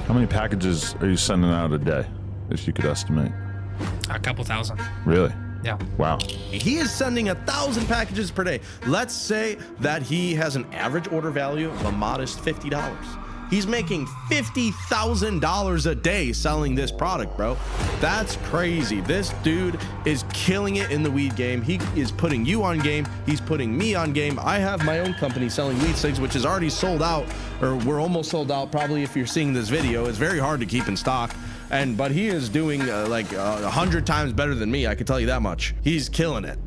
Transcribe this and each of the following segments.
How many packages are you sending out a day, if you could estimate? A couple thousand. Really? Yeah. Wow. He is sending 1,000 packages per day. Let's say that he has an average order value of a modest $50. He's making $50,000 a day selling this product, bro. That's crazy. This dude is killing it in the weed game. He is putting you on game. He's putting me on game. I have my own company selling weed cigs, which is already sold out, or we're almost sold out. Probably if you're seeing this video, it's very hard to keep in stock. But he is doing like 100 times better than me. I can tell you that much. He's killing it.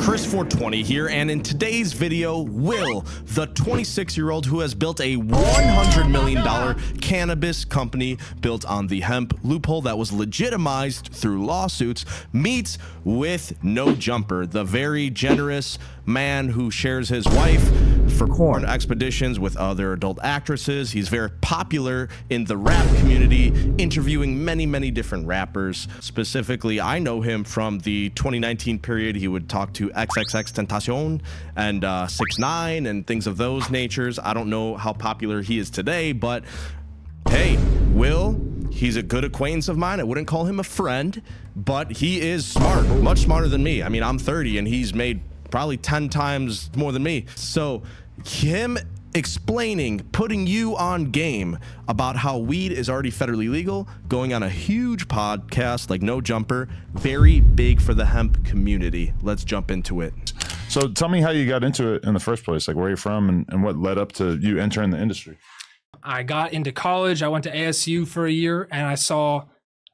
Chris 420 here, and in today's video, Will, the 26-year-old who has built a $100 million cannabis company built on the hemp loophole that was legitimized through lawsuits, meets with No Jumper, the very generous man who shares his wife for corn expeditions with other adult actresses. He's very popular in the rap community, interviewing many different rappers. Specifically, I know him from the 2019 period. He would talk to XXXTentacion and 6ix9ine and things of those natures. I don't know how popular he is today, but hey, Will, he's a good acquaintance of mine. I wouldn't call him a friend, but he is smart, much smarter than me. I mean, I'm 30 and he's made probably 10 times more than me. So him explaining, putting you on game about how weed is already federally legal, going on a huge podcast like No Jumper, very big for the hemp community. Let's jump into it. So tell me how you got into it in the first place, like where you're from and what led up to you entering the industry. I got into college. I went to ASU for a year and I saw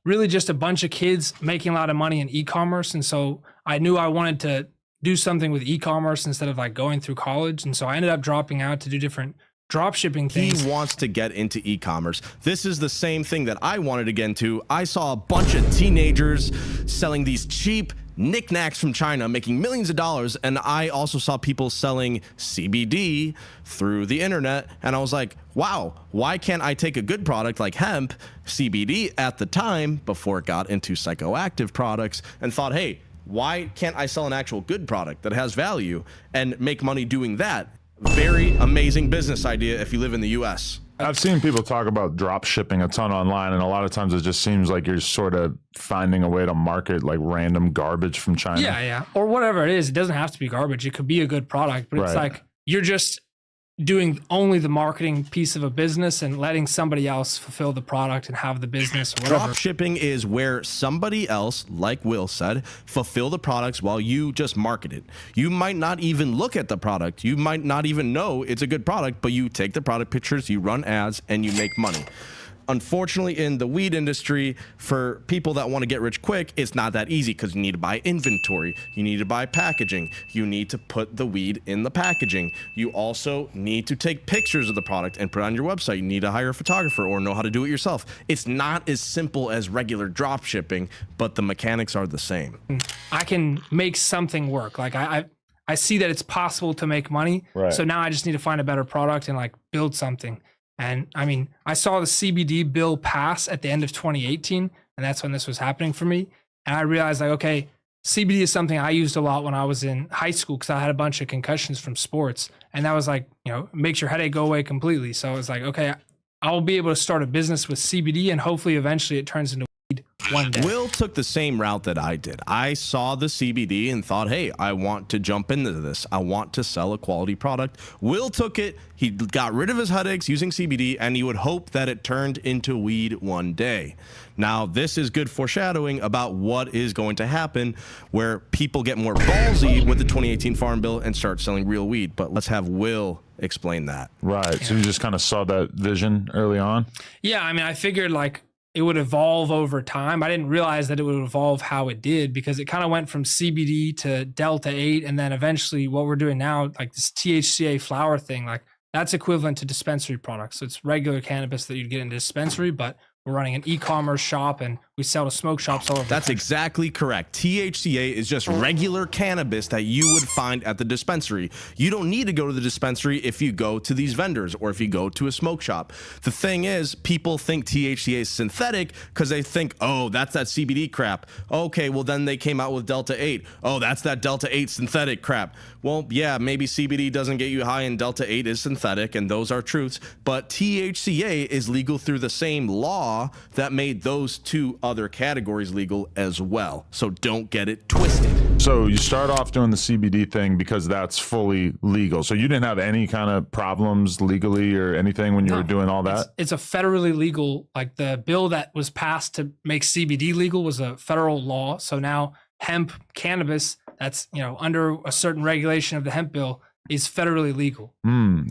really just a bunch of kids making a lot of money in e-commerce. And so I knew I wanted to do something with e-commerce instead of like going through college. And so I ended up dropping out to do different drop shipping things. He wants to get into e-commerce. This is the same thing that I wanted to get into. I saw a bunch of teenagers selling these cheap knickknacks from China, making millions of dollars. And I also saw people selling CBD through the internet. And I was like, wow, why can't I take a good product like hemp, CBD at the time before it got into psychoactive products, and thought, hey, why can't I sell an actual good product that has value and make money doing that? Very amazing business idea if you live in the US. I've seen people talk about drop shipping a ton online, and a lot of times it just seems like you're sort of finding a way to market like random garbage from China. Yeah. Or whatever it is. It doesn't have to be garbage. It could be a good product, but it's like you're just doing only the marketing piece of a business and letting somebody else fulfill the product and have the business or whatever. Drop shipping is where somebody else, like Will said, fulfill the products while you just market it. You might not even look at the product. You might not even know it's a good product, but you take the product pictures, you run ads, and you make money. Unfortunately, in the weed industry, for people that want to get rich quick, it's not that easy because you need to buy inventory, you need to buy packaging, you need to put the weed in the packaging. You also need to take pictures of the product and put it on your website. You need to hire a photographer or know how to do it yourself. It's not as simple as regular drop shipping, but the mechanics are the same. I can make something work. Like I see that it's possible to make money. Right. So now I just need to find a better product and like build something. And I mean, I saw the CBD bill pass at the end of 2018, and that's when this was happening for me. And I realized like, okay, CBD is something I used a lot when I was in high school because I had a bunch of concussions from sports. And that was like, you know, makes your headache go away completely. So I was like, okay, I'll be able to start a business with CBD and hopefully eventually it turns into weed one day. Will took the same route that I did. I saw the CBD and thought, hey, I want to jump into this. I want to sell a quality product. Will took it. He got rid of his headaches using CBD, and he would hope that it turned into weed one day. Now, this is good foreshadowing about what is going to happen where people get more ballsy with the 2018 Farm Bill and start selling real weed. But let's have Will explain that. Right. So you just kind of saw that vision early on? Yeah, I mean, I figured like it would evolve over time. I didn't realize that it would evolve how it did because it kind of went from CBD to Delta 8. And then eventually what we're doing now, like this THCA flower thing, like that's equivalent to dispensary products. So it's regular cannabis that you'd get in a dispensary, but we're running an e-commerce shop, and we sell to smoke shops all over. That's exactly correct. THCA is just regular cannabis that you would find at the dispensary. You don't need to go to the dispensary if you go to these vendors or if you go to a smoke shop. The thing is, people think THCA is synthetic because they think, oh, that's that CBD crap. Okay, well, then they came out with Delta 8. Oh, that's that Delta 8 synthetic crap. Well, yeah, maybe CBD doesn't get you high and Delta 8 is synthetic, and those are truths. But THCA is legal through the same law that made those two other categories legal as well. So don't get it twisted. So you start off doing the CBD thing because that's fully legal. So you didn't have any kind of problems legally or anything when you were doing all that? It's a federally legal, like the bill that was passed to make CBD legal was a federal law. So now hemp, cannabis, that's, under a certain regulation of the hemp bill, is federally legal.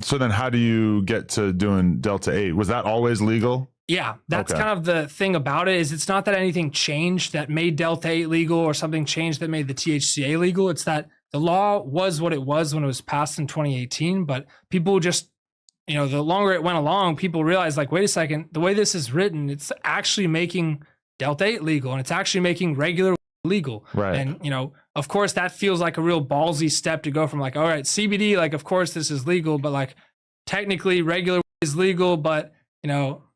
So then how do you get to doing Delta 8? Was that always legal? Yeah, that's kind of the thing about it, is it's not that anything changed that made Delta 8 legal or something changed that made the THCA legal. It's that the law was what it was when it was passed in 2018, but people just, the longer it went along, people realized, like, wait a second, the way this is written, it's actually making Delta 8 legal, and it's actually making regular legal. Right. And, of course, that feels like a real ballsy step to go from, like, all right, CBD, like, of course this is legal, but, like, technically regular is legal, but,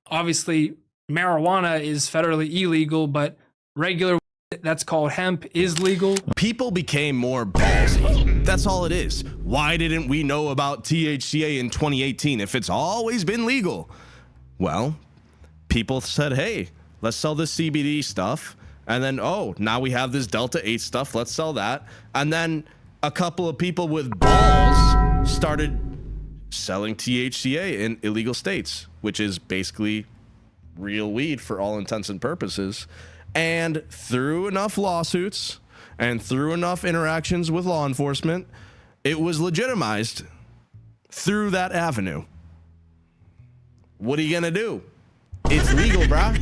obviously marijuana is federally illegal, but regular that's called hemp is legal. People became more ballsy. That's all it is. Why didn't we know about THCA in 2018 if it's always been legal? Well, people said, hey, let's sell this CBD stuff. And then, oh, now we have this Delta 8 stuff. Let's sell that. And then a couple of people with balls started selling THCA in illegal states, which is basically real weed for all intents and purposes. And through enough lawsuits and through enough interactions with law enforcement, it was legitimized through that avenue. What are you gonna do? It's legal, brah.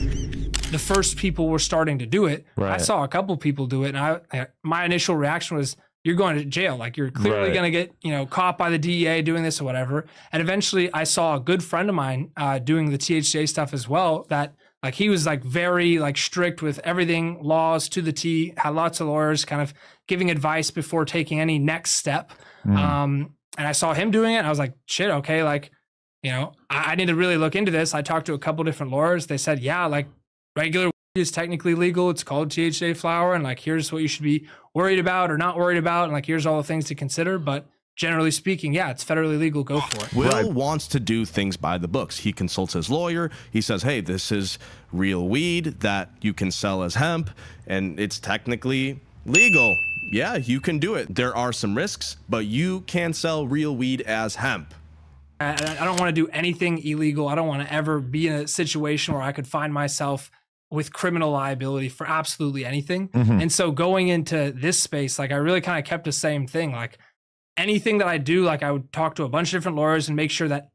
The first people were starting to do it. Right. I saw a couple people do it, and my initial reaction was, you're going to jail. Like, you're clearly going to get, caught by the DEA doing this or whatever. And eventually I saw a good friend of mine doing the THCA stuff as well, that, like, he was, like, very, like, strict with everything, laws to the T, had lots of lawyers kind of giving advice before taking any next step. And I saw him doing it, and I was like, shit, okay, like, I need to really look into this. I talked to a couple different lawyers. They said, yeah, like, regular weed is technically legal. It's called THCA flower, and, like, here's what you should be worried about or not worried about, and, like, here's all the things to consider. But generally speaking, yeah, it's federally legal. Go for it. Will wants to do things by the books. He consults his lawyer. He says, hey, this is real weed that you can sell as hemp, and it's technically legal. Yeah, you can do it. There are some risks, but you can sell real weed as hemp. I don't want to do anything illegal. I don't want to ever be in a situation where I could find myself with criminal liability for absolutely anything. And so going into this space, like, I really kind of kept the same thing. Like, anything that I do, like, I would talk to a bunch of different lawyers and make sure that,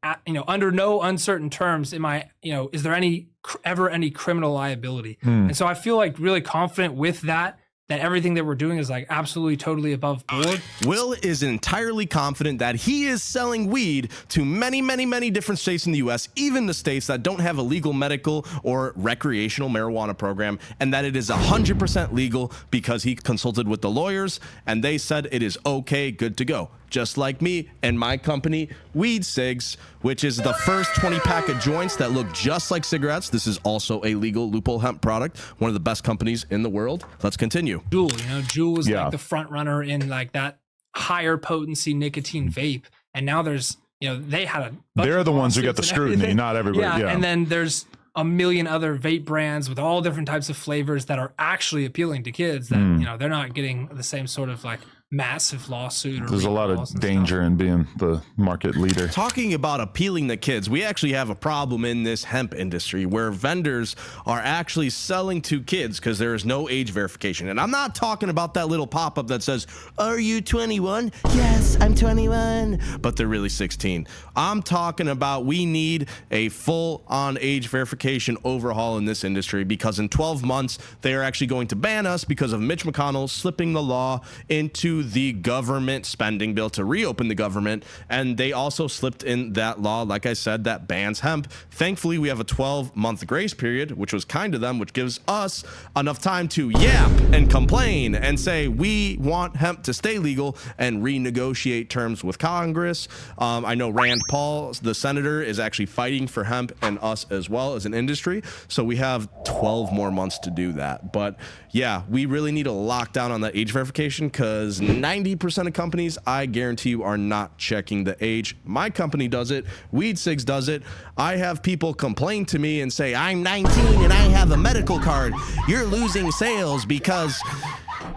under no uncertain terms, is there ever any criminal liability? And so I feel, like, really confident with that everything that we're doing is, like, absolutely totally above board. Will is entirely confident that he is selling weed to many, many, many different states in the US, even the states that don't have a legal medical or recreational marijuana program, and that it is 100% legal because he consulted with the lawyers and they said it is okay, good to go. Just like me and my company, Weed Cigs, which is the first 20-pack of joints that look just like cigarettes. This is also a legal loophole hemp product, one of the best companies in the world. Let's continue. Juul, Juul was like the front runner in, like, that higher potency nicotine vape. And now there's, they had a bunch They're of the ones who get the scrutiny, everything. not everybody. Yeah. And then there's a million other vape brands with all different types of flavors that are actually appealing to kids that, they're not getting the same sort of, like, massive lawsuit. There's a lot of danger in being the market leader. Talking about appealing to kids, we actually have a problem in this hemp industry where vendors are actually selling to kids because there is no age verification. And I'm not talking about that little pop-up that says, are you 21? Yes, I'm 21. But they're really 16. I'm talking about we need a full-on age verification overhaul in this industry, because in 12 months, they are actually going to ban us because of Mitch McConnell slipping the law into to the government spending bill to reopen the government, and they also slipped in that law, like I said, that bans hemp. Thankfully, we have a 12-month grace period, which was kind of them, which gives us enough time to yap and complain and say we want hemp to stay legal and renegotiate terms with Congress. I know Rand Paul, the senator, is actually fighting for hemp and us as well as an industry. So we have 12 more months to do that. But yeah, we really need to lock down on that age verification, because 90% of companies, I guarantee you, are not checking the age. My company does it. Weed Cigs does it. I have people complain to me and say, I'm 19 and I have a medical card. You're losing sales because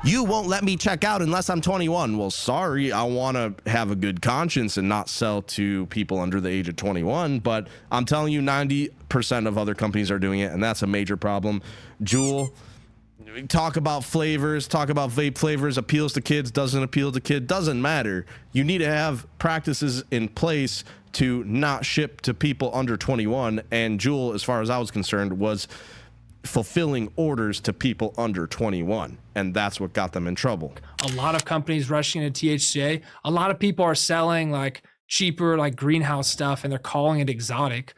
you won't let me check out unless I'm 21. Well, sorry, I want to have a good conscience and not sell to people under the age of 21. But I'm telling you, 90% of other companies are doing it, and that's a major problem. Juul, talk about flavors, talk about vape flavors, appeals to kids, doesn't appeal to kids, doesn't matter. You need to have practices in place to not ship to people under 21. And Juul, as far as I was concerned, was fulfilling orders to people under 21, and that's what got them in trouble. A lot of companies rushing into THCA. A lot of people are selling like cheaper, like greenhouse stuff, and they're calling it exotic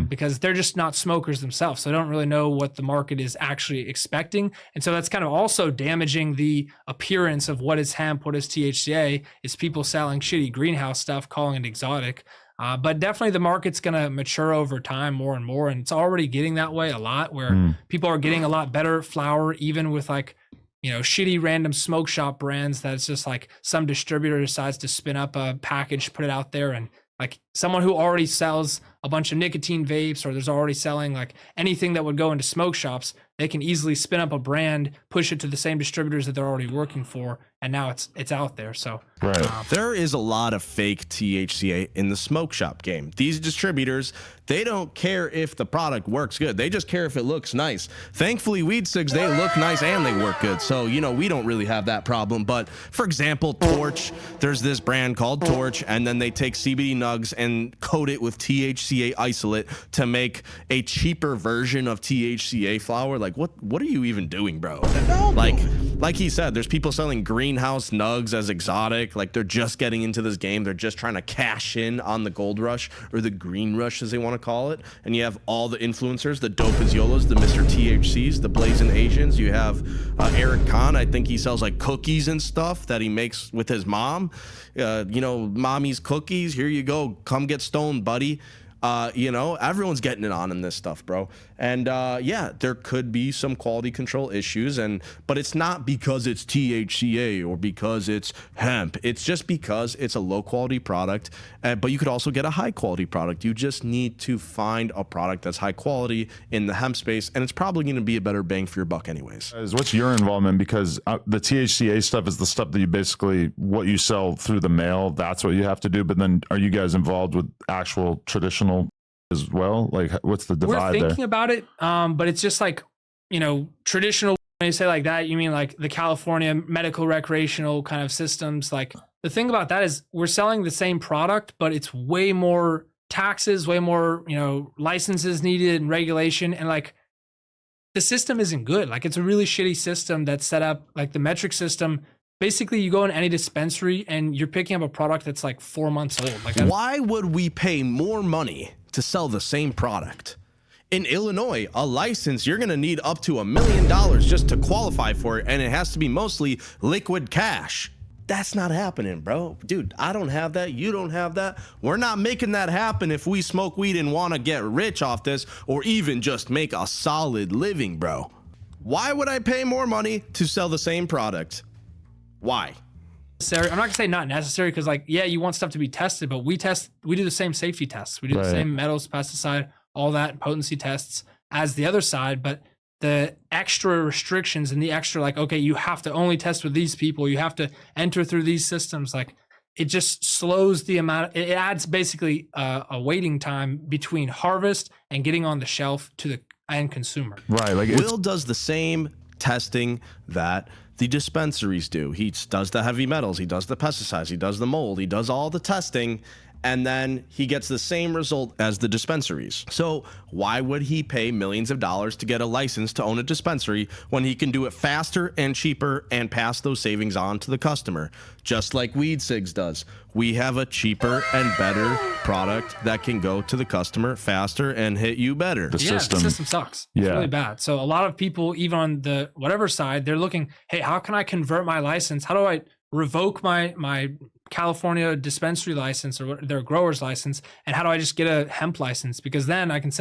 because they're just not smokers themselves. So they don't really know what the market is actually expecting. And so that's kind of also damaging the appearance of what is hemp, what is THCA, is people selling shitty greenhouse stuff, calling it exotic. But definitely the market's going to mature over time more and more. And it's already getting that way a lot, where people are getting a lot better flower, even with like, you know, shitty random smoke shop brands that's just like some distributor decides to spin up a package, put it out there, and like someone who already sells a bunch of nicotine vapes, or there's already selling like anything that would go into smoke shops, they can easily spin up a brand, push it to the same distributors that they're already working for, and now it's out there. So there is a lot of fake THCA in the smoke shop game. These distributors, they don't care if the product works good. They just care if it looks nice. Thankfully, Weed Cigs, they look nice and they work good. So, you know, we don't really have that problem. But for example, Torch, there's this brand called Torch, and then they take CBD nugs and coat it with THCA isolate to make a cheaper version of THCA flower. Like, what are you even doing, bro? Like he said, there's people selling greenhouse nugs as exotic. Like, they're just getting into this game. They're just trying to cash in on the gold rush, or the green rush as they want to call it. And you have all the influencers, the Dope as Yolas, the Mr. THCs, the Blazing Asians. You have Eric Kahn. I think he sells like cookies and stuff that he makes with his mom. You know, mommy's cookies. Here you go. Come get stoned, buddy. You know, everyone's getting it on in this stuff, bro. And yeah, there could be some quality control issues, but it's not because it's THCA or because it's hemp. It's just because it's a low quality product. But you could also get a high quality product. You just need to find a product that's high quality in the hemp space, and it's probably going to be a better bang for your buck anyways. What's your involvement? Because the THCA stuff is the stuff that you basically, what you sell through the mail, that's what you have to do. But then are you guys involved with actual traditional as well? Like, what's the divide there? We're thinking about it, but it's just like, you know, traditional. When you say like that, you mean like the California medical recreational kind of systems. Like, the thing about that is we're selling the same product, but it's way more taxes, way more, you know, licenses needed and regulation. And like, the system isn't good. Like, it's a really shitty system that's set up. Like, the metric system, basically you go in any dispensary and you're picking up a product that's like 4 months old. Like, why would we pay more money to sell the same product? In Illinois, a license, you're going to need up to $1 million just to qualify for it, and it has to be mostly liquid cash. That's not happening, bro. Dude, I don't have that. You don't have that. We're not making that happen if we smoke weed and want to get rich off this, or even just make a solid living, bro. Why would I pay more money to sell the same product? Why? I'm not gonna say not necessary, because like, yeah, you want stuff to be tested, but we do the same safety tests. We do the same metals, pesticide, all that potency tests as the other side. But the extra restrictions and the extra, like, okay, you have to only test with these people, you have to enter through these systems, like, it just slows the amount. It adds basically a waiting time between harvest and getting on the shelf to the end consumer. Right. Like, Will does the same testing that the dispensaries do. He does the heavy metals, he does the pesticides, he does the mold, he does all the testing, and then he gets the same result as the dispensaries. So why would he pay millions of dollars to get a license to own a dispensary when he can do it faster and cheaper and pass those savings on to the customer? Just like Weed Cigs does. We have a cheaper and better product that can go to the customer faster and hit you better. The The system. system sucks. It's Yeah. really bad. So a lot of people, even on the whatever side, they're looking, hey, how can I convert my license? How do I revoke my California dispensary license or their grower's license? And how do I just get a hemp license? Because then I can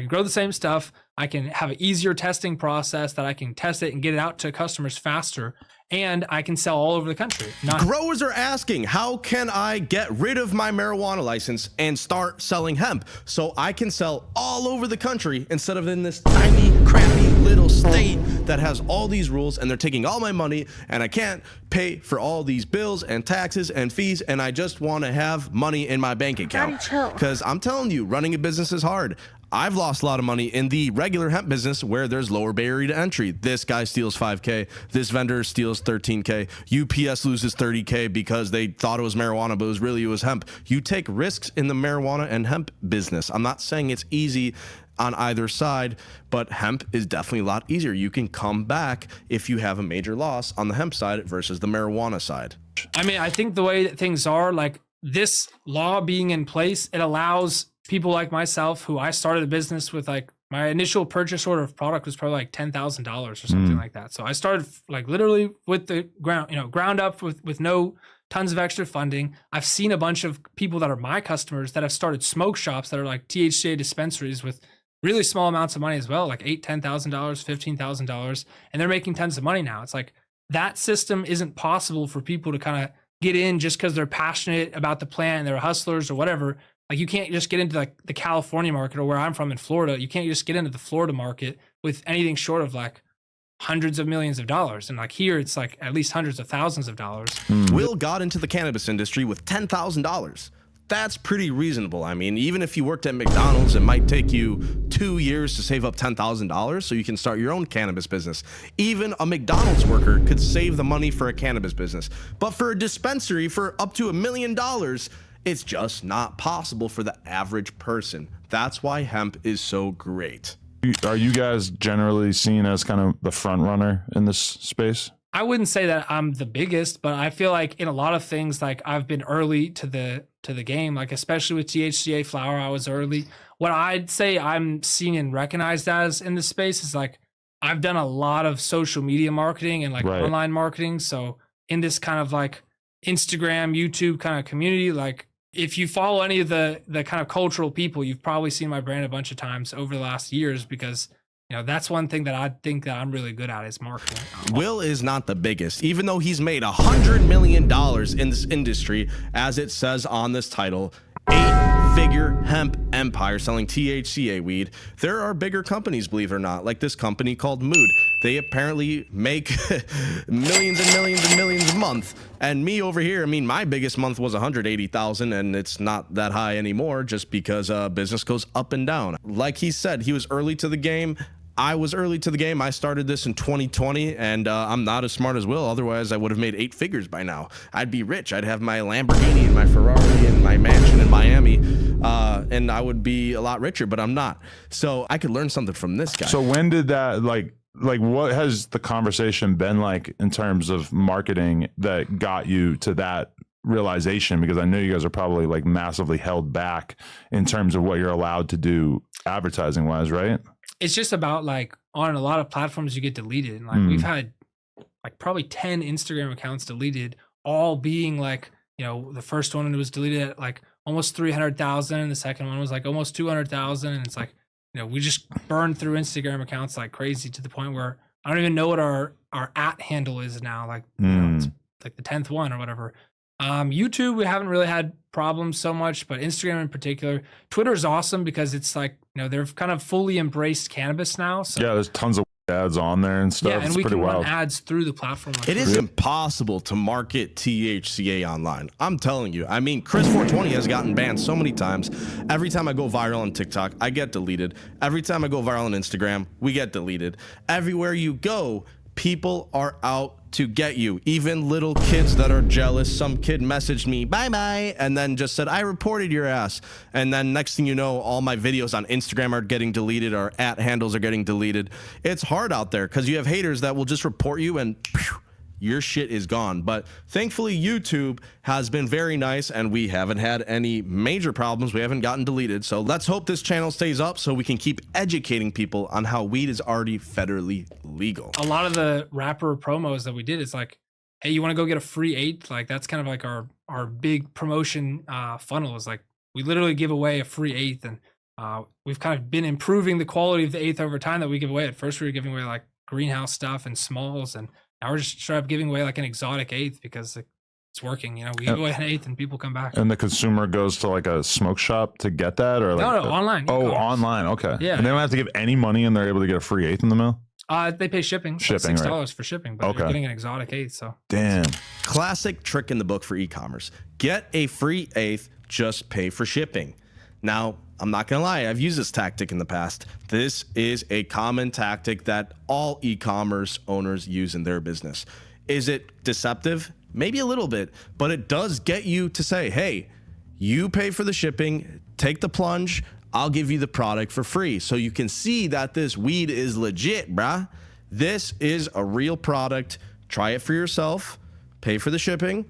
grow the same stuff. I can have an easier testing process that I can test it and get it out to customers faster. And I can sell all over the country. Growers are asking, how can I get rid of my marijuana license and start selling hemp so I can sell all over the country instead of in this tiny, crappy little state that has all these rules and they're taking all my money and I can't pay for all these bills and taxes and fees and I just want to have money in my bank account. Because I'm telling you, running a business is hard. I've lost a lot of money in the regular hemp business where there's lower barrier to entry. This guy steals $5K. This vendor steals $13K. UPS loses $30K because they thought it was marijuana, but it was hemp. You take risks in the marijuana and hemp business. I'm not saying it's easy on either side, but hemp is definitely a lot easier. You can come back if you have a major loss on the hemp side versus the marijuana side. I mean, I think the way that things are, like this law being in place, it allows people like myself, who I started a business with, like my initial purchase order of product was probably like $10,000 or something like that. So I started like literally with the ground up with no tons of extra funding. I've seen a bunch of people that are my customers that have started smoke shops that are like THCA dispensaries with really small amounts of money as well, like $8,000, $10,000, $15,000, and they're making tons of money now. It's like that system isn't possible for people to kind of get in just because they're passionate about the plant and they're hustlers or whatever. Like you can't just get into like the California market or where I'm from in Florida. You can't just get into the Florida market with anything short of like hundreds of millions of dollars. And like here, it's like at least hundreds of thousands of dollars. Will got into the cannabis industry with $10,000. That's pretty reasonable. I mean, even if you worked at McDonald's, it might take you 2 years to save up $10,000 so you can start your own cannabis business. Even a McDonald's worker could save the money for a cannabis business. But for a dispensary for up to $1 million, it's just not possible for the average person. That's why hemp is so great. Are you guys generally seen as kind of the front runner in this space? I wouldn't say that I'm the biggest, but I feel like in a lot of things, like I've been early to the game, like especially with THCA flower, I was early. What I'd say I'm seen and recognized as in this space is like I've done a lot of social media marketing and like online marketing. So in this kind of like Instagram, YouTube kind of community, like if you follow any of the kind of cultural people, you've probably seen my brand a bunch of times over the last years because that's one thing that I think that I'm really good at is marketing. Will is not the biggest, even though he's made $100 million in this industry, as it says on this title, 8-figure hemp empire selling THCA weed. There are bigger companies, believe it or not, like this company called Mood. They apparently make millions and millions and millions a month. And me over here, I mean, my biggest month was 180,000 and it's not that high anymore just because business goes up and down. Like he said, he was early to the game. I was early to the game. I started this in 2020 and I'm not as smart as Will. Otherwise, I would have made 8 figures by now. I'd be rich. I'd have my Lamborghini and my Ferrari and my mansion in Miami. And I would be a lot richer, but I'm not. So I could learn something from this guy. So when did that, like what has the conversation been like in terms of marketing that got you to that realization? Because I know you guys are probably like massively held back in terms of what you're allowed to do advertising wise, right? It's just about like on a lot of platforms you get deleted. And like we've had like probably 10 Instagram accounts deleted, all being like, the first one was deleted at like almost 300,000. And the second one was like almost 200,000. And it's like, we just burned through Instagram accounts like crazy to the point where I don't even know what our @ handle is now. Like, it's like the 10th one or whatever. YouTube, we haven't really had problems so much, but Instagram in particular. Twitter is awesome because it's like, they've kind of fully embraced cannabis now. So yeah, there's tons of ads on there and stuff. Yeah, and it's we pretty can wild. run ads through the platform. Like it is impossible to market THCA online. I'm telling you. I mean, Chris 420 has gotten banned so many times. Every time I go viral on TikTok, I get deleted. Every time I go viral on Instagram, we get deleted. Everywhere you go, people are out to get you. Even little kids that are jealous. Some kid messaged me, bye-bye, and then just said, I reported your ass. And then next thing you know, all my videos on Instagram are getting deleted, or @handles are getting deleted. It's hard out there because you have haters that will just report you and your shit is gone. But thankfully, YouTube has been very nice and we haven't had any major problems. We haven't gotten deleted. So let's hope this channel stays up so we can keep educating people on how weed is already federally legal. A lot of the rapper promos that we did is like, hey, you want to go get a free eighth? Like that's kind of like our big promotion funnel is like, we literally give away a free eighth. And we've kind of been improving the quality of the eighth over time that we give away. At first we were giving away like greenhouse stuff and smalls, and now we're just straight up giving away like an exotic eighth because it's working. You know, we give away an eighth and people come back. And the consumer goes to like a smoke shop to get that, or like no, online. Oh, online. Okay. Yeah. And they don't have to give any money, and they're able to get a free eighth in the mail. They pay shipping. Shipping, $6 right. for shipping, but Okay. you're getting an exotic eighth. So Damn. Classic trick in the book for e-commerce. Get a free eighth, just pay for shipping. Now, I'm not gonna lie, I've used this tactic in the past. This is a common tactic that all e-commerce owners use in their business. Is it deceptive? Maybe a little bit, but it does get you to say, hey, you pay for the shipping, take the plunge, I'll give you the product for free. So you can see that this weed is legit, bruh. This is a real product. Try it for yourself, pay for the shipping,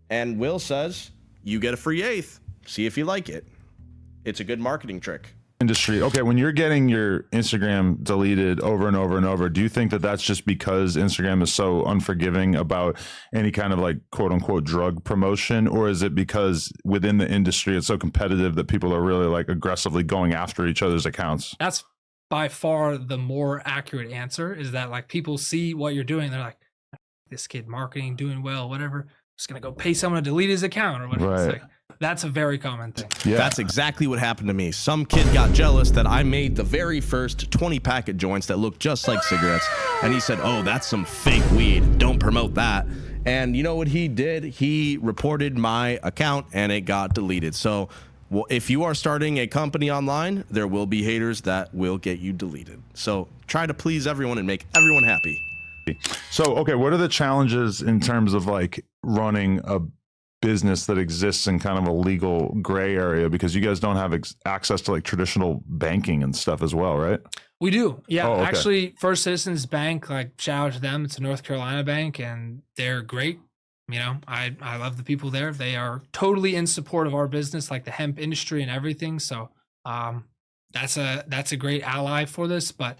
and Will says you get a free eighth. See if you like it. It's a good marketing trick. Industry. Okay, when you're getting your Instagram deleted over and over and over, do you think that that's just because Instagram is so unforgiving about any kind of like quote unquote drug promotion, or is it because within the industry it's so competitive that people are really like aggressively going after each other's accounts? that's by far the more accurate answer, is that like people see what you're doing. They're like, this kid marketing, doing well, whatever. Just going to go pay someone to delete his account or whatever. It's Right. like, that's a very common thing. Yeah. That's exactly what happened to me. Some kid got jealous that I made the very first 20 packet joints that looked just like cigarettes. And he said, oh, that's some fake weed. Don't promote that. And you know what he did? He reported my account and it got deleted. So well, if you are starting a company online, there will be haters that will get you deleted. So try to please everyone and make everyone happy. So, okay, what are the challenges in terms of like running a business that exists in kind of a legal gray area, because you guys don't have access to like traditional banking and stuff as well, right? We do. Yeah. Oh, okay. Actually, First Citizens Bank, like shout out to them. It's a North Carolina bank and they're great. You know, I love the people there. They are totally in support of our business, like the hemp industry and everything. So that's a great ally for this. But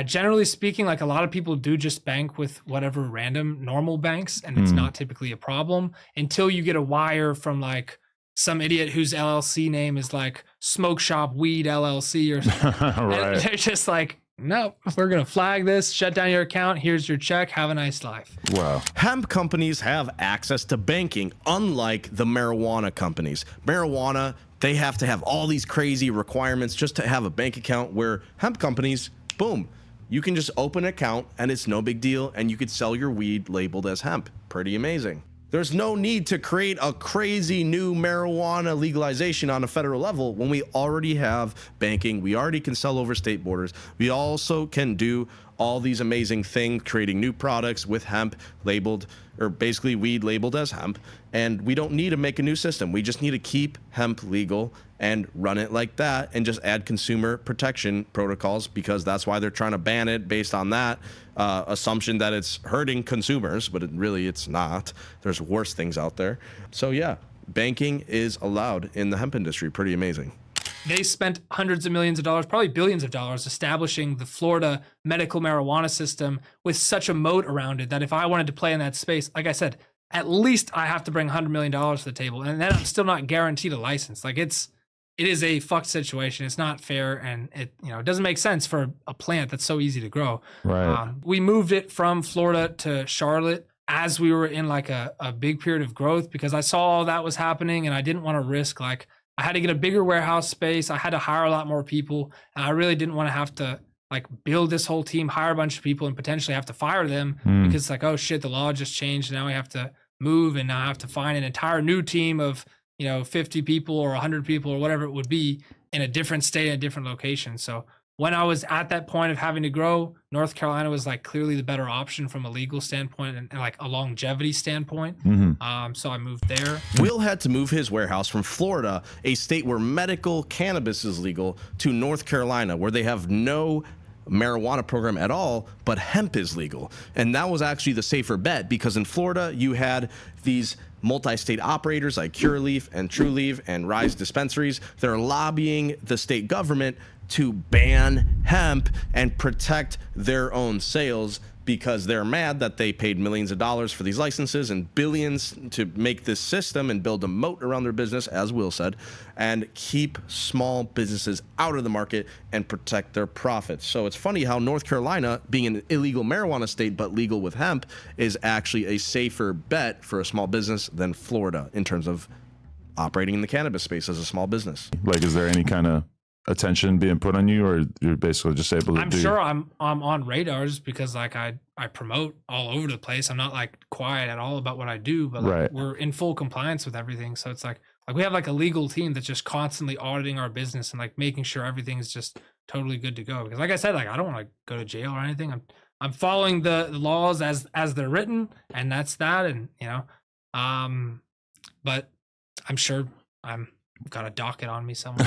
generally speaking, like a lot of people do just bank with whatever random normal banks, and it's not typically a problem until you get a wire from like some idiot whose LLC name is like Smoke Shop Weed LLC or something. Right. And they're just like, no, we're going to flag this, shut down your account. Here's your check. Have a nice life. Wow. Hemp companies have access to banking, unlike the marijuana companies. Marijuana, they have to have all these crazy requirements just to have a bank account, where hemp companies, boom, you can just open an account and it's no big deal, and you could sell your weed labeled as hemp. Pretty amazing. There's no need to create a crazy new marijuana legalization on a federal level when we already have banking. We already can sell over state borders. We also can do all these amazing things, creating new products with hemp labeled, or basically weed labeled as hemp. And we don't need to make a new system. We just need to keep hemp legal and run it like that, and just add consumer protection protocols, because that's why they're trying to ban it, based on that assumption that it's hurting consumers, but it's not. There's worse things out there. So yeah, banking is allowed in the hemp industry. Pretty amazing. They spent hundreds of millions of dollars, probably billions of dollars, establishing the Florida medical marijuana system with such a moat around it that if I wanted to play in that space, like I said, at least I have to bring $100 million to the table, and then I'm still not guaranteed a license. Like it is a fucked situation. It's not fair, and it doesn't make sense for a plant that's so easy to grow. Right. We moved it from Florida to Charlotte as we were in like a big period of growth, because I saw all that was happening and I didn't want to risk, like I had to get a bigger warehouse space. I had to hire a lot more people, and I really didn't want to have to like build this whole team, hire a bunch of people, and potentially have to fire them because it's like, oh shit, the law just changed. Now we have to move, and now I have to find an entire new team of 50 people or 100 people or whatever it would be in a different state, in a different location. So when I was at that point of having to grow, North Carolina was like clearly the better option from a legal standpoint and like a longevity standpoint. So I moved there. Will had to move his warehouse from Florida, a state where medical cannabis is legal, to North Carolina, where they have no marijuana program at all, but hemp is legal. And that was actually the safer bet, because in Florida you had these multi-state operators like Curaleaf and Trulieve and Rise dispensaries. They're lobbying the state government to ban hemp and protect their own sales, because they're mad that they paid millions of dollars for these licenses and billions to make this system and build a moat around their business, as Will said, and keep small businesses out of the market and protect their profits. So it's funny how North Carolina, being an illegal marijuana state but legal with hemp, is actually a safer bet for a small business than Florida in terms of operating in the cannabis space as a small business. Like, is there any kind of attention being put on you, or you're basically just able to I'm sure I'm on radars, because like I promote all over the place. I'm not like quiet at all about what I do, but like we're in full compliance with everything. So it's like we have like a legal team that's just constantly auditing our business and like making sure everything's just totally good to go. Because like I said, like I don't want to go to jail or anything. I'm following the laws as they're written, and that's that. And you know, but I'm sure I've got a docket on me somewhere.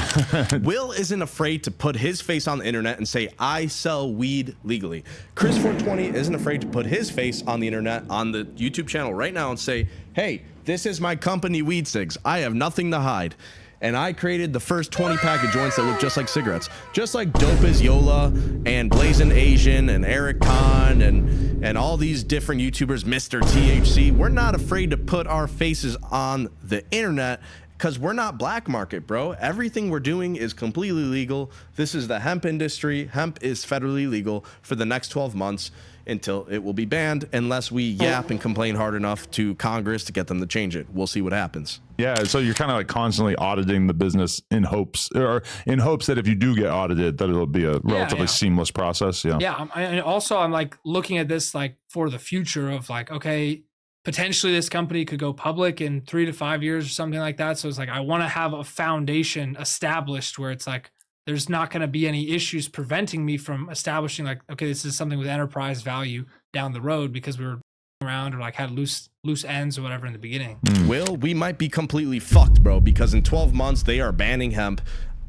Will isn't afraid to put his face on the internet and say, I sell weed legally. Chris 420 isn't afraid to put his face on the internet on the YouTube channel right now and say, hey, this is my company, Weed Cigs. I have nothing to hide. And I created the first 20 pack of joints that look just like cigarettes. Just like Dope as Yola and Blazing Asian and Eric Kahn and all these different YouTubers, Mr. THC. We're not afraid to put our faces on the internet, because we're not black market, bro. Everything we're doing is completely legal. This is the hemp industry. Hemp is federally legal for the next 12 months until it will be banned, unless we yap and complain hard enough to Congress to get them to change it. We'll see what happens. Yeah, so you're kind of like constantly auditing the business in hopes that if you do get audited, that it'll be a relatively seamless process. Yeah. And also I'm like looking at this like for the future of like, okay, potentially this company could go public in 3 to 5 years or something like that. So it's like, I want to have a foundation established where it's like, there's not going to be any issues preventing me from establishing like, okay, this is something with enterprise value down the road, because we were around or like had loose ends or whatever in the beginning. Will, we might be completely fucked, bro, because in 12 months they are banning hemp.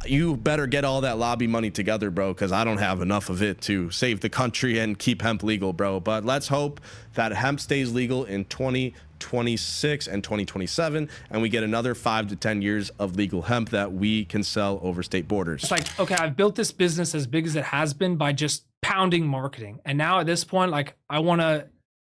You better get all that lobby money together, bro, because I don't have enough of it to save the country and keep hemp legal, bro. But let's hope that hemp stays legal in 2026 and 2027, and we get another 5 to 10 years of legal hemp that we can sell over state borders. It's like, okay, I've built this business as big as it has been by just pounding marketing. And now at this point, like I want to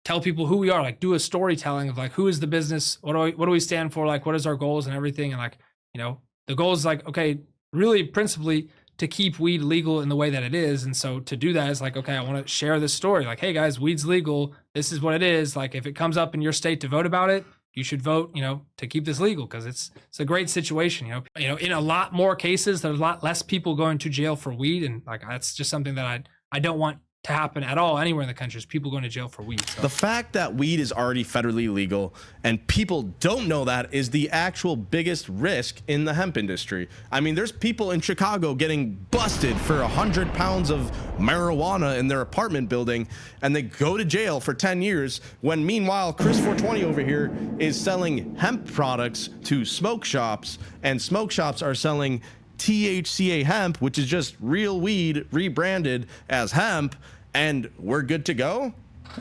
tell people who we are, like do a storytelling of like, who is the business? What do we stand for? Like, what is our goals and everything? And like, you know, the goal is like, okay, really principally to keep weed legal in the way that it is. And so to do that is like, okay, I want to share this story. Like, hey guys, weed's legal. This is what it is. Like if it comes up in your state to vote about it, you should vote, you know, to keep this legal, because it's a great situation. You know, in a lot more cases, there's a lot less people going to jail for weed. And like, that's just something that I don't want to happen at all anywhere in the country, is people going to jail for weed. So. The fact that weed is already federally legal and people don't know that is the actual biggest risk in the hemp industry. I mean, there's people in Chicago getting busted for 100 pounds of marijuana in their apartment building, and they go to jail for 10 years, when meanwhile Chris 420 over here is selling hemp products to smoke shops, and smoke shops are selling THCa hemp, which is just real weed rebranded as hemp, and we're good to go.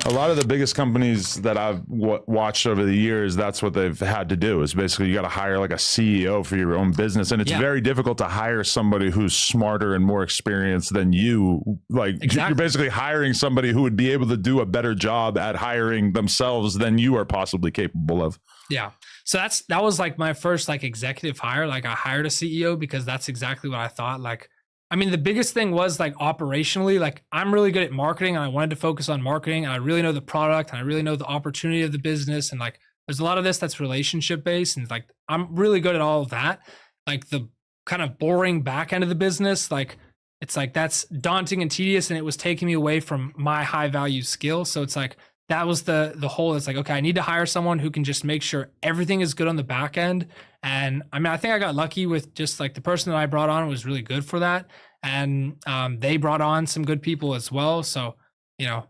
A lot of the biggest companies that I've watched over the years, that's what they've had to do, is basically you got to hire like a CEO for your own business. And it's very difficult to hire somebody who's smarter and more experienced than you. Like you're basically hiring somebody who would be able to do a better job at hiring themselves than you are possibly capable of. Yeah. So that was like my first like executive hire. Like I hired a CEO because that's exactly what I thought. Like, I mean, the biggest thing was like operationally, like I'm really good at marketing and I wanted to focus on marketing, and I really know the product and I really know the opportunity of the business. And like, there's a lot of this that's relationship based, and like, I'm really good at all of that. Like the kind of boring back end of the business, like it's like, that's daunting and tedious, and it was taking me away from my high value skill. So it's like, that was the whole, it's like, okay, I need to hire someone who can just make sure everything is good on the back end. And I mean, I think I got lucky with just like the person that I brought on was really good for that. and they brought on some good people as well. So, you know,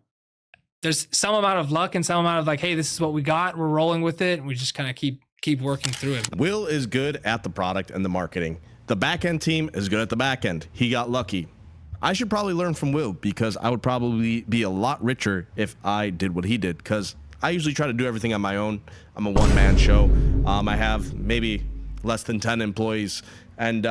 there's some amount of luck and some amount of like, hey, this is what we got. We're rolling with it. And we just kind of keep working through it. Will is good at the product and the marketing. The back end team is good at the back end. He got lucky. I should probably learn from Will, because I would probably be a lot richer if I did what he did, because I usually try to do everything on my own. I'm a one-man show. I have maybe less than 10 employees, and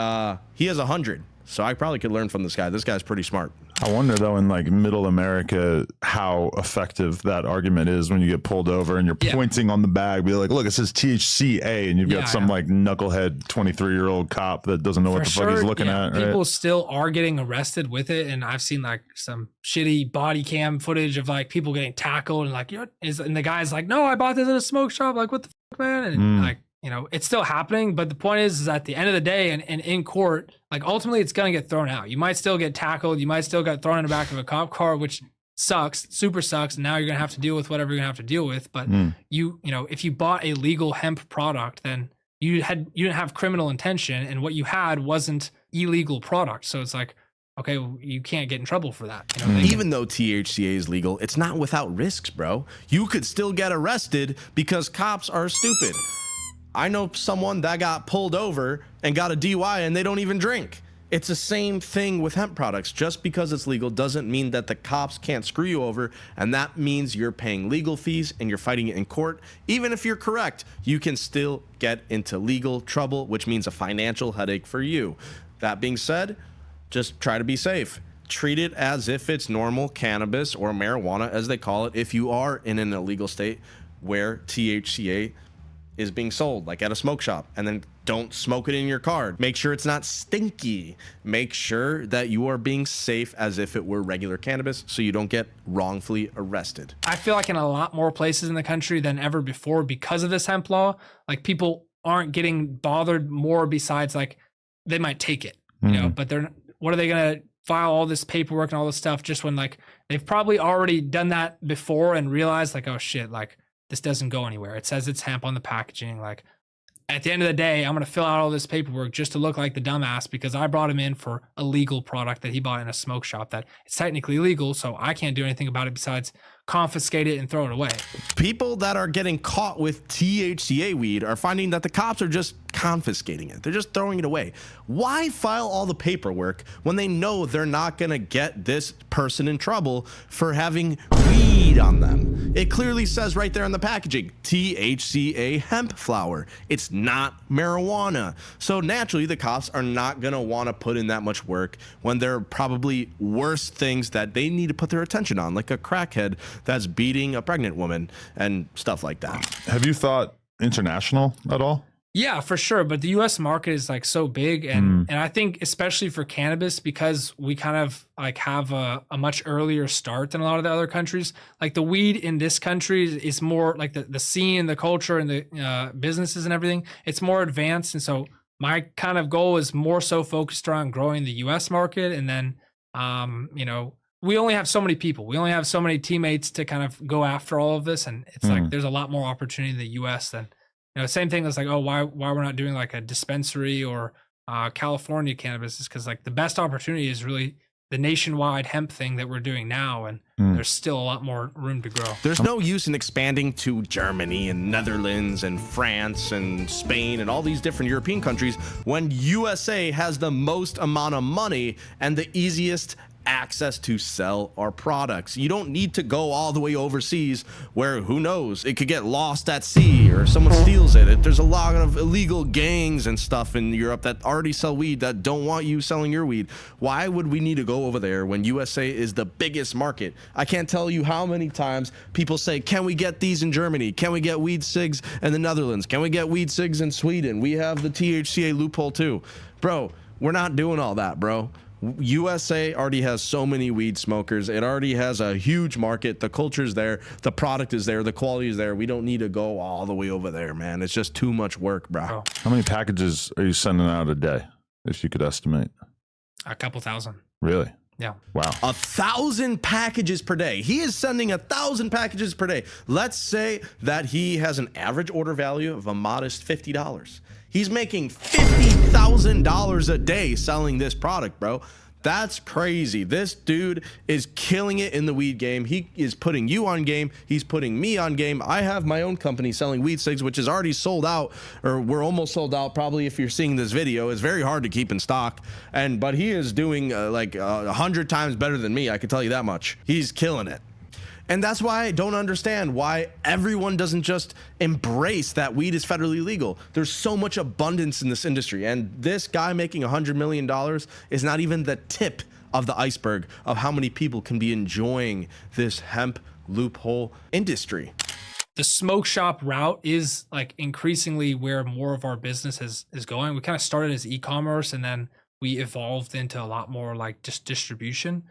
he has 100. So I probably could learn from this guy. This guy's pretty smart. I wonder though, in like middle America, how effective that argument is when you get pulled over and you're pointing on the bag, be like, look, it says THCA, and you've got some like knucklehead 23-year-old cop that doesn't know what the fuck he's looking at. Right? People still are getting arrested with it, and I've seen like some shitty body cam footage of like people getting tackled and like, you know, and the guy's like, no, I bought this at a smoke shop. Like, what the fuck, man? And like, you know, it's still happening, but the point is at the end of the day and in court, like ultimately it's going to get thrown out. You might still get tackled. You might still get thrown in the back of a cop car, which sucks, super sucks. And now you're going to have to deal with whatever you're going to have to deal with. But you know, if you bought a legal hemp product, then you didn't have criminal intention, and what you had wasn't illegal product. So it's like, okay, well, you can't get in trouble for that. You know, even though THCA is legal, it's not without risks, bro. You could still get arrested because cops are stupid. I know someone that got pulled over and got a DUI and they don't even drink. It's the same thing with hemp products. Just because it's legal doesn't mean that the cops can't screw you over, and that means you're paying legal fees and you're fighting it in court. Even if you're correct, you can still get into legal trouble, which means a financial headache for you. That being said, just try to be safe. Treat it as if it's normal cannabis, or marijuana as they call it, if you are in an illegal state where THCA is being sold, like at a smoke shop. And then don't smoke it in your car. Make sure it's not stinky. Make sure that you are being safe as if it were regular cannabis, so you don't get wrongfully arrested. I feel like in a lot more places in the country than ever before, because of this hemp law, like people aren't getting bothered more, besides like they might take it, you know, but what are they going to file all this paperwork and all this stuff just when like they've probably already done that before and realized like, oh shit, like this doesn't go anywhere. It says it's hemp on the packaging. Like at the end of the day, I'm going to fill out all this paperwork just to look like the dumbass because I brought him in for a legal product that he bought in a smoke shop that it's technically legal. So I can't do anything about it besides confiscate it and throw it away. People that are getting caught with THCA weed are finding that the cops are just confiscating it. They're just throwing it away. Why file all the paperwork when they know they're not going to get this person in trouble for having weed on them? It clearly says right there on the packaging, THCA hemp flower. It's not marijuana. So naturally, the cops are not going to want to put in that much work when there are probably worse things that they need to put their attention on, like a crackhead that's beating a pregnant woman and stuff like that. Have you thought international at all? Yeah, for sure. But the US market is like so big. And I think especially for cannabis, because we kind of like have a much earlier start than a lot of the other countries. Like the weed in this country is more like the scene, the culture, and the businesses and everything. It's more advanced. And so my kind of goal is more so focused around growing the US market. And then, you know, we only have so many people. We only have so many teammates to kind of go after all of this. And it's like there's a lot more opportunity in the US than, you know, same thing as like, oh, why we're not doing like a dispensary or California cannabis is because like the best opportunity is really the nationwide hemp thing that we're doing now. And there's still a lot more room to grow. There's no use in expanding to Germany and Netherlands and France and Spain and all these different European countries when USA has the most amount of money and the easiest access to sell our products. You don't need to go all the way overseas where, who knows, it could get lost at sea or someone steals it. There's a lot of illegal gangs and stuff in Europe that already sell weed that don't want you selling your weed. Why would we need to go over there when USA is the biggest market? I can't tell you how many times people say, can we get these in Germany? Can we get weed cigs in the Netherlands? Can we get weed cigs in Sweden? We have the THCA loophole too. Bro, we're not doing all that, bro. USA already has so many weed smokers. It already has a huge market. The culture's there. The product is there. The quality is there. We don't need to go all the way over there, man. It's just too much work, bro. How many packages are you sending out a day, if you could estimate? A couple thousand. Really? Yeah. Wow. 1,000 packages per day. He is sending 1,000 packages per day. Let's say that he has an average order value of a modest $50. He's making $50,000 a day selling this product, bro. That's crazy. This dude is killing it in the weed game. He is putting you on game. He's putting me on game. I have my own company selling weed cigs, which is already sold out, or we're almost sold out. Probably if you're seeing this video, it's very hard to keep in stock. But he is doing like 100 times better than me. I can tell you that much. He's killing it. And that's why I don't understand why everyone doesn't just embrace that weed is federally legal. There's so much abundance in this industry. And this guy making $100 million is not even the tip of the iceberg of how many people can be enjoying this hemp loophole industry. The smoke shop route is like increasingly where more of our business is going. We kind of started as e-commerce, and then we evolved into a lot more like just distribution.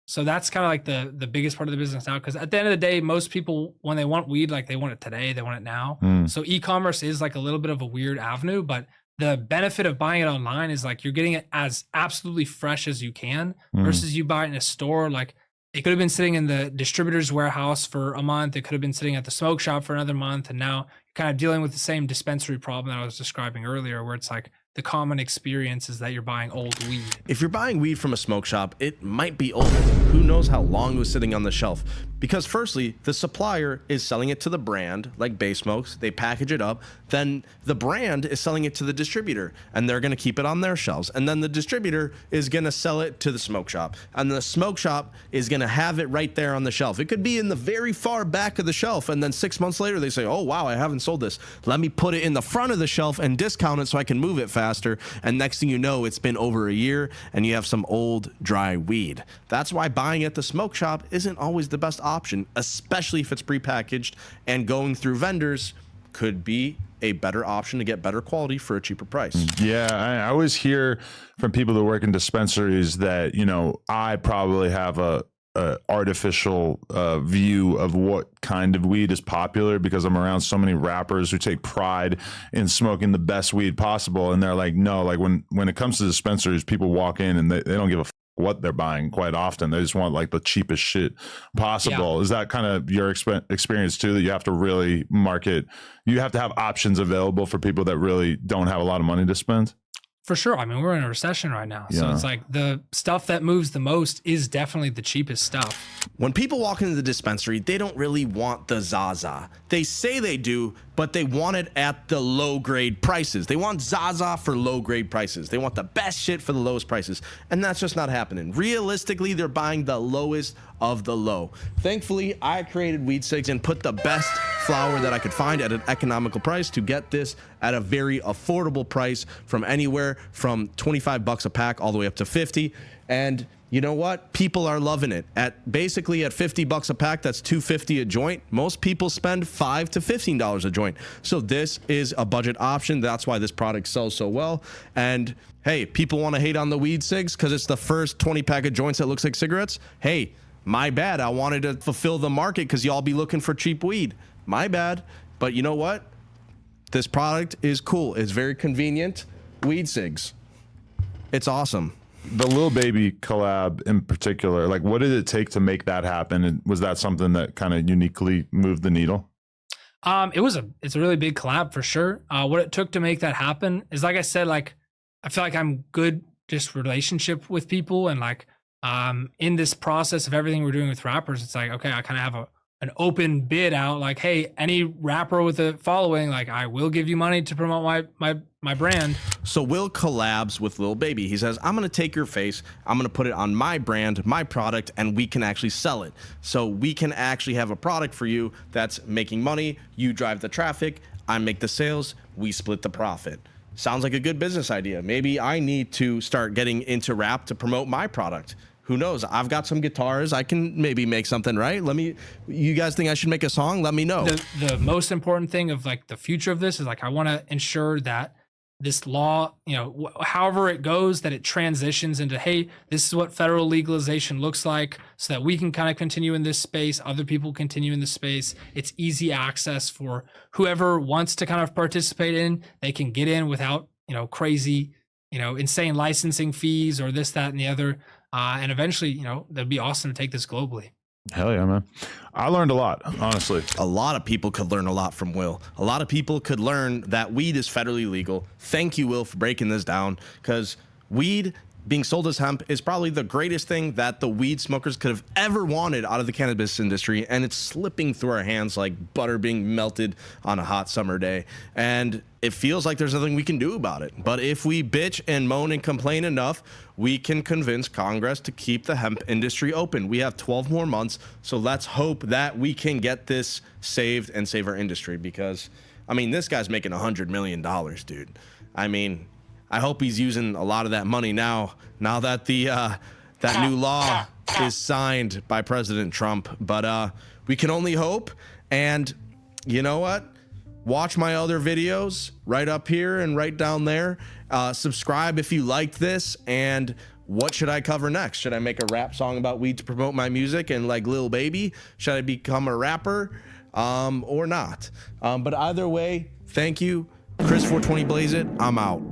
So that's kind of like the biggest part of the business now, because at the end of the day, most people, when they want weed, like they want it today, they want it now. So e-commerce is like a little bit of a weird avenue, but the benefit of buying it online is like you're getting it as absolutely fresh as you can versus you buy it in a store. Like it could have been sitting in the distributor's warehouse for a month. It could have been sitting at the smoke shop for another month. And now you're kind of dealing with the same dispensary problem that I was describing earlier, where it's like the common experience is that you're buying old weed. If you're buying weed from a smoke shop, it might be old. Who knows how long it was sitting on the shelf? Because firstly, the supplier is selling it to the brand, like Bay Smokes. They package it up. Then the brand is selling it to the distributor, and they're going to keep it on their shelves. And then the distributor is going to sell it to the smoke shop, and the smoke shop is going to have it right there on the shelf. It could be in the very far back of the shelf, and then 6 months later they say, oh wow, I haven't sold this. Let me put it in the front of the shelf and discount it so I can move it faster. And next thing you know, it's been over a year and you have some old dry weed. That's why buying at the smoke shop isn't always the best option, especially if it's prepackaged, and going through vendors could be a better option to get better quality for a cheaper price. Yeah, I always hear from people that work in dispensaries that, you know, I probably have a artificial view of what kind of weed is popular because I'm around so many rappers who take pride in smoking the best weed possible. And they're like, no, like when it comes to dispensaries, people walk in and they don't give a what they're buying quite often. They just want like the cheapest shit possible. Yeah. Is that kind of your experience too, that you have to really market, you have to have options available for people that really don't have a lot of money to spend? For sure. I mean, we're in a recession right now. So it's like the stuff that moves the most is definitely the cheapest stuff. When people walk into the dispensary, they don't really want the Zaza. They say they do, but they want it at the low grade prices. They want Zaza for low grade prices. They want the best shit for the lowest prices. And that's just not happening. Realistically, they're buying the lowest of the low. Thankfully, I created Weed Cigs and put the best flower that I could find at an economical price to get this at a very affordable price, from anywhere from 25 bucks a pack all the way up to 50. And you know what? People are loving it. At basically at 50 bucks a pack, that's $2.50 a joint. Most people spend $5 to $15 a joint. So this is a budget option. That's why this product sells so well. And hey, people want to hate on the Weed Cigs because it's the first 20 pack of joints that looks like cigarettes. Hey, my bad. I wanted to fulfill the market because y'all be looking for cheap weed. My bad. But you know what? This product is cool. It's very convenient. Weed Cigs. It's awesome. The Lil Baby collab in particular, like what did it take to make that happen? And was that something that kind of uniquely moved the needle? It's a really big collab for sure. What it took to make that happen is, like I said, like I feel like I'm good just relationship with people, and like in this process of everything we're doing with rappers, it's like, okay, I kind of have an open bid out, like, hey, any rapper with a following, like I will give you money to promote my brand. So Will collabs with Lil Baby. He says, I'm going to take your face, I'm going to put it on my brand, my product, and we can actually sell it. So we can actually have a product for you that's making money. You drive the traffic, I make the sales, we split the profit. Sounds like a good business idea. Maybe I need to start getting into rap to promote my product. Who knows? I've got some guitars. I can maybe make something, right? You guys think I should make a song? Let me know. The most important thing of like the future of this is like, I want to ensure that this law, you know, however it goes, that it transitions into, hey, this is what federal legalization looks like, so that we can kind of continue in this space. Other people continue in this space. It's easy access for whoever wants to kind of participate in. They can get in without, you know, crazy, you know, insane licensing fees or this, that, and the other. And eventually, you know, that'd be awesome to take this globally. Hell yeah, man. I learned a lot, honestly. A lot of people could learn a lot from Will. A lot of people could learn that weed is federally legal. Thank you, Will, for breaking this down, because weed being sold as hemp is probably the greatest thing that the weed smokers could have ever wanted out of the cannabis industry, and it's slipping through our hands like butter being melted on a hot summer day, and it feels like there's nothing we can do about it. But if we bitch and moan and complain enough, we can convince Congress to keep the hemp industry open. We have 12 more months, so let's hope that we can get this saved and save our industry, because I mean, this guy's making $100 million, dude. I mean, I hope he's using a lot of that money now that the that new law is signed by President Trump. But we can only hope. And you know what? Watch my other videos right up here and right down there. Subscribe if you liked this. And what should I cover next? Should I make a rap song about weed to promote my music and like Lil Baby? Should I become a rapper or not? But either way, thank you. Chris 420 Blaze It. I'm out.